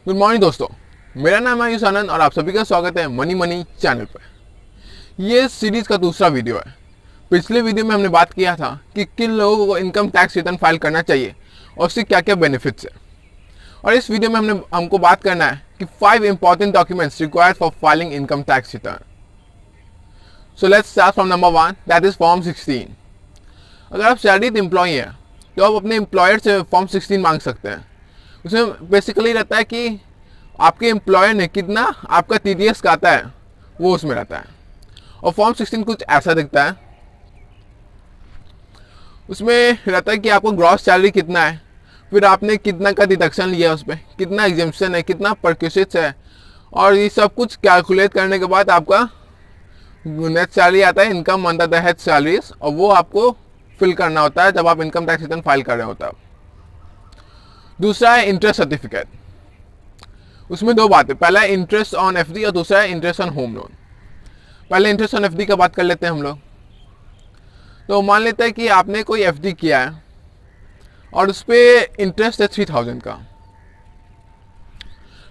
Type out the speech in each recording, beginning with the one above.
Good morning दोस्तों, मेरा नाम है आयुष आनंद और आप सभी का स्वागत है मनी मनी चैनल पर। ये सीरीज का दूसरा वीडियो है। पिछले वीडियो में हमने बात किया था कि किन लोगों को इनकम टैक्स रिटर्न फाइल करना चाहिए और उससे क्या क्या बेनिफिट्स है। और इस वीडियो में हमको बात करना है कि 5 important documents required for filing income tax return. So let's start from number 1, that is form 16। अगर आप सैलरीड एम्प्लॉय हैं तो आप अपने एम्प्लॉयर से फॉर्म 16 मांग सकते हैं। उसमें बेसिकली रहता है कि आपके एम्प्लॉयर ने कितना आपका TDS काटा है वो उसमें रहता है। और फॉर्म 16 कुछ ऐसा दिखता है। उसमें रहता है कि आपको ग्रॉस सैलरी कितना है, फिर आपने कितना का डिडक्शन लिया, उस पर कितना एग्जेम्पशन है, कितना परक्यूसिट्स है, और ये सब कुछ कैलकुलेट करने के बाद आपका नेट सैलरी आता है, income under the head salaries, और वो आपको फिल करना होता है जब आप इनकम टैक्स रिटर्न फाइल कर रहे होता है। दूसरा है इंटरेस्ट सर्टिफिकेट। उसमें दो बातें, पहला है इंटरेस्ट ऑन FD और दूसरा है इंटरेस्ट ऑन होम लोन। पहले इंटरेस्ट ऑन FD का बात कर लेते हैं हम लोग। तो मान लेते हैं कि आपने कोई FD किया है और उस पर इंटरेस्ट है 3000 का,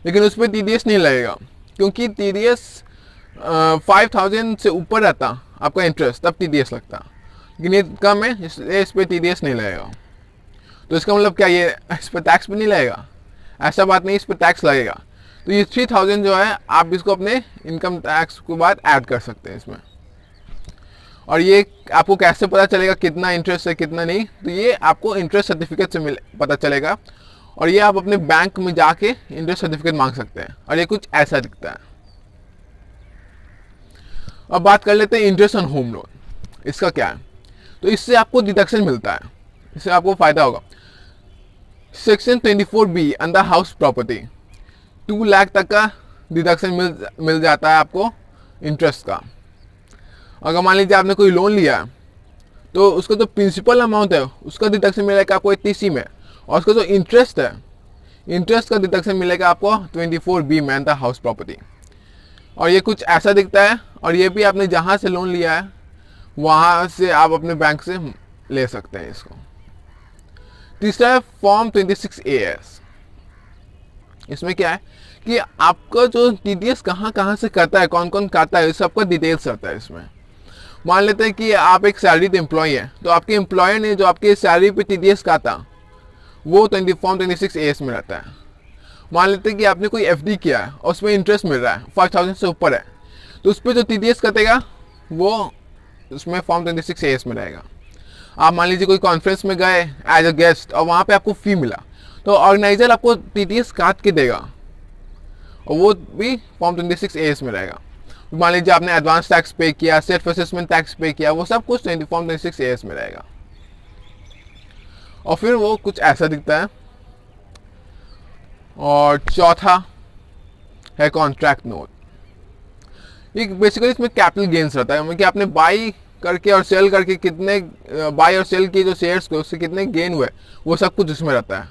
लेकिन उस पर TDS नहीं लगेगा, क्योंकि TDS 5000 से ऊपर रहता आपका इंटरेस्ट, तब TDS लगता, लेकिन ये कम है इसलिए इस पर TDS नहीं लगेगा। तो इसका मतलब क्या, ये इस पर टैक्स भी नहीं लगेगा? ऐसा बात नहीं, इस पर टैक्स लगेगा। तो ये 3000 जो है आप इसको अपने इनकम टैक्स के बाद ऐड कर सकते हैं इसमें। और ये आपको कैसे पता चलेगा कितना इंटरेस्ट है कितना नहीं? तो ये आपको इंटरेस्ट सर्टिफिकेट से पता चलेगा, और ये आप अपने बैंक में जाके इंटरेस्ट सर्टिफिकेट मांग सकते हैं, और ये कुछ ऐसा दिखता है। अब बात कर लेते हैं इंटरेस्ट ऑन होम लोन। इसका क्या है? तो इससे आपको डिडक्शन मिलता है, इससे आपको फायदा होगा। Section 24B under house property 2 lakh तक का डिडक्शन मिल जाता है आपको इंटरेस्ट का। अगर मान लीजिए आपने कोई लोन लिया है तो उसका जो प्रिंसिपल अमाउंट है उसका डिडक्शन मिलेगा आपको 80C में, और उसका जो इंटरेस्ट है, इंटरेस्ट का डिडक्शन मिलेगा आपको 24B में अंडर हाउस प्रॉपर्टी। और ये कुछ ऐसा दिखता है, और ये भी आपने जहाँ से लोन लिया है वहाँ से आप अपने बैंक से ले सकते हैं इसको। तीसरा है फॉर्म 26AS। इसमें क्या है कि आपका जो TDS कहाँ से करता है, कौन कौन काटता है, इस सबका डिटेल्स रहता है इसमें। मान लेते हैं कि आप एक सैलरीड एम्प्लॉय है, तो आपके एम्प्लॉयर ने जो आपके सैलरी पे TDS काटा वो फॉर्म 26AS में रहता है। मान लेते हैं कि आपने कोई FD किया है और उसमें इंटरेस्ट मिल रहा है 5000 से ऊपर है, तो उस पर जो TDS कटेगा वो उसमें फॉर्म 26AS में रहेगा। आप मान लीजिए कोई कॉन्फ्रेंस में गए एज अ गेस्ट और वहाँ पे आपको फी मिला, तो ऑर्गेनाइजर आपको TDS काट के देगा, और वो भी फॉर्म 26AS में रहेगा। मान लीजिए आपने एडवांस टैक्स पे किया, सेल्फ असेसमेंट टैक्स पे किया, वो सब कुछ फॉर्म 26AS में रहेगा। और फिर वो कुछ ऐसा दिखता है। और चौथा है कॉन्ट्रैक्ट नोट। ये बेसिकली इसमें कैपिटल गेन्स रहता है, कि आपने बाई करके और सेल करके कितने बाई और सेल की जो शेयर्स थे उससे कितने गेन हुए, वो सब कुछ इसमें रहता है।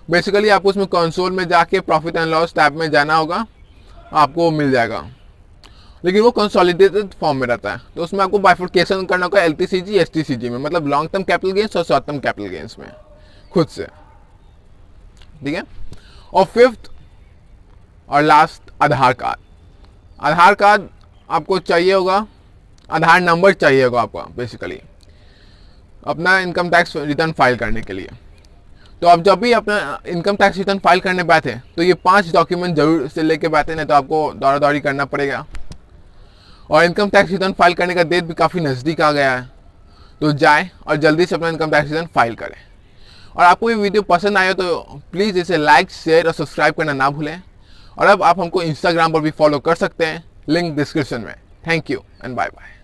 बेसिकली आपको उसमें कंसोल में जाके प्रॉफिट एंड लॉस टैब में जाना होगा, आपको मिल जाएगा, लेकिन वो कंसोलिडेटेड फॉर्म में रहता है। तो उसमें आपको बाइफर्केशन करना होगा LTCG STCG में, मतलब लॉन्ग टर्म कैपिटल गेन्स और शॉर्ट टर्म कैपिटल गेन्स में खुद से, ठीक है। और फिफ्थ और लास्ट आधार कार्ड। आधार कार्ड आपको चाहिए होगा, आधार नंबर चाहिए होगा आपको बेसिकली अपना इनकम टैक्स रिटर्न फाइल करने के लिए। तो आप जब भी अपना इनकम टैक्स रिटर्न फाइल करने बैठे तो ये 5 डॉक्यूमेंट जरूर से लेके बैठे, नहीं तो आपको दौड़ा दौड़ी करना पड़ेगा। और इनकम टैक्स रिटर्न फाइल करने का डेट भी काफ़ी नज़दीक आ गया है, तो जाएं और जल्दी से अपना इनकम टैक्स रिटर्न फाइल करें। और आपको ये वीडियो पसंद आया तो प्लीज़ इसे लाइक, शेयर और सब्सक्राइब करना ना भूलें। और अब आप हमको इंस्टाग्राम पर भी फॉलो कर सकते हैं, लिंक डिस्क्रिप्शन में। Thank you and bye bye.